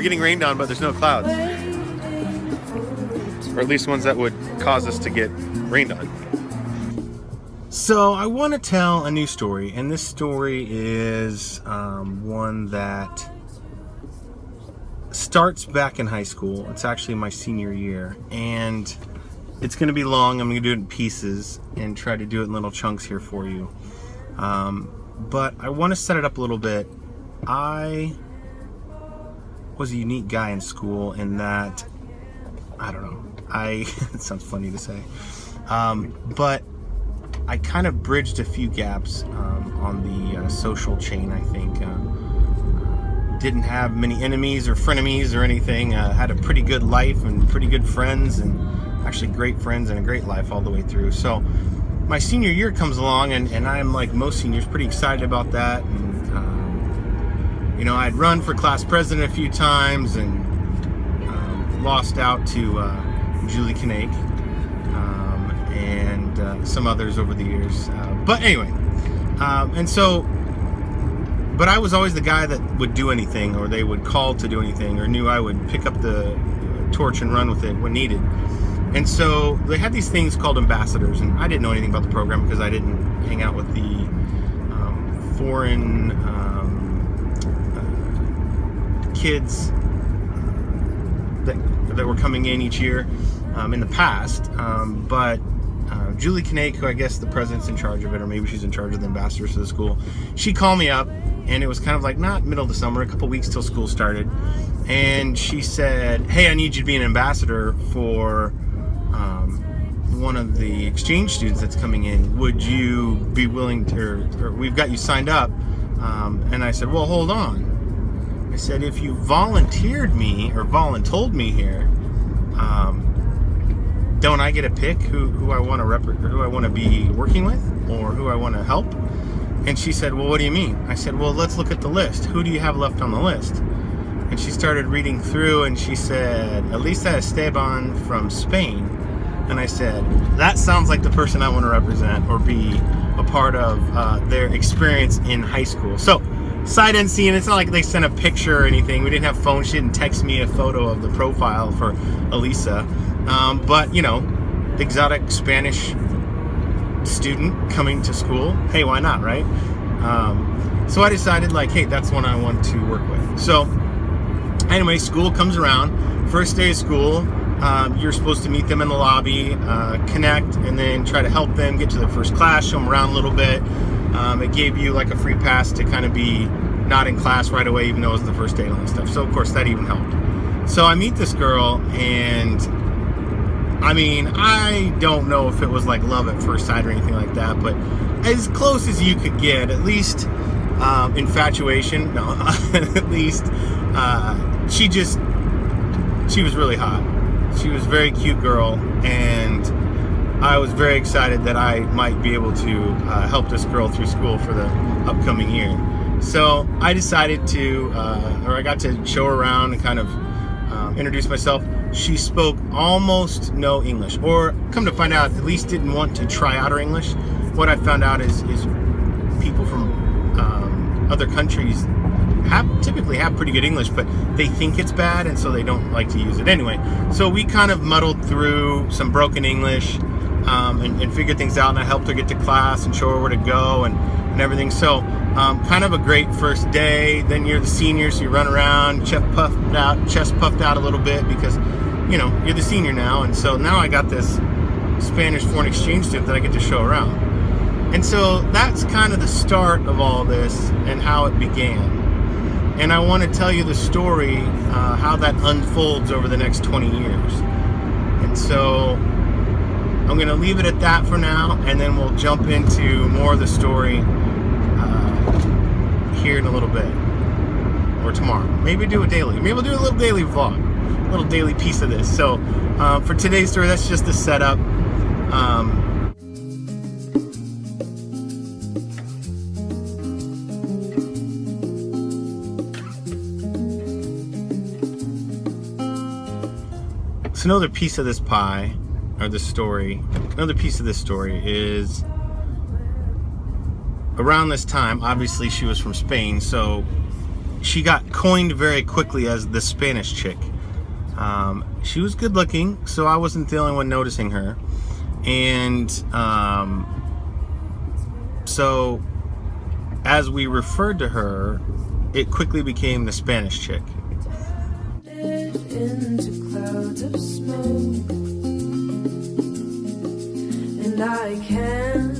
getting rained on, but there's no clouds. Or at least ones that would cause us to get rained on. So I want to tell a new story, and this story is one that starts back in high school. It's actually my senior year, and it's going to be long. I'm going to do it in pieces and try to do it in little chunks here for you. But I want to set it up a little bit. I was a unique guy in school in that, I don't know, it sounds funny to say, but I kind of bridged a few gaps on the social chain, I think. Didn't have many enemies or frenemies or anything. Had a pretty good life and pretty good friends, and actually great friends and a great life all the way through. So my senior year comes along, and I'm like most seniors, pretty excited about that. And I'd run for class president a few times and lost out to Julie Kinake and some others over the years. But anyway, but I was always the guy that would do anything, or they would call to do anything, or knew I would pick up the torch and run with it when needed. And so they had these things called ambassadors, and I didn't know anything about the program because I didn't hang out with the foreign kids that were coming in each year in the past. But Julie Kinake, who I guess the president's in charge of it, or maybe she's in charge of the ambassadors for the school, she called me up, and it was kind of like not middle of the summer, a couple weeks till school started, and she said, "Hey, I need you to be an ambassador for one of the exchange students that's coming in. Would you be willing to, or we've got you signed up?" And I said, "Well, hold on." I said, "If you volunteered me or voluntold me here, don't I get to pick who I want to who I want to be working with, or who I want to help?" And she said, "Well, what do you mean?" I said, "Well, let's look at the list. Who do you have left on the list?" And she started reading through, and she said, "Elisa Esteban from Spain." And I said, "That sounds like the person I want to represent or be a part of their experience in high school." So, sight unseen, it's not like they sent a picture or anything. We didn't have phone. She didn't text me a photo of the profile for Elisa. But, exotic Spanish student coming to school. Hey, why not, right? So I decided, hey, that's one I want to work with. So anyway, school comes around. First day of school, you're supposed to meet them in the lobby, connect, and then try to help them get to their first class, show them around a little bit. It gave you a free pass to kind of be not in class right away, even though it was the first day and all that stuff. So of course that even helped. So I meet this girl, and I don't know if it was love at first sight or anything like that, but as close as you could get, at least infatuation. No, at least she was really hot. She was a very cute girl, and I was very excited that I might be able to help this girl through school for the upcoming year. So I decided to, I got to show her around and kind of introduce myself. She spoke almost no English, or come to find out, at least didn't want to try out her English. What I found out is people from other countries typically have pretty good English, but they think it's bad, and so they don't like to use it anyway. So we kind of muddled through some broken English and figured things out, and I helped her get to class and show her where to go and everything. So kind of a great first day. Then you're the senior, so you run around, chest puffed out a little bit because you're the senior now, and so now I got this Spanish foreign exchange student that I get to show around. And so that's kind of the start of all this and how it began. And I want to tell you the story, how that unfolds over the next 20 years. And so I'm going to leave it at that for now, and then we'll jump into more of the story here in a little bit, or tomorrow. Maybe do a daily. Maybe we'll do a little daily vlog, a little daily piece of this. So for today's story, that's just the setup. So another piece of this pie, or this story, another piece of this story is around this time, obviously she was from Spain, so she got coined very quickly as the Spanish chick. She was good looking, so I wasn't the only one noticing her. And so as we referred to her, it quickly became the Spanish chick. Into clouds of smoke, and I can't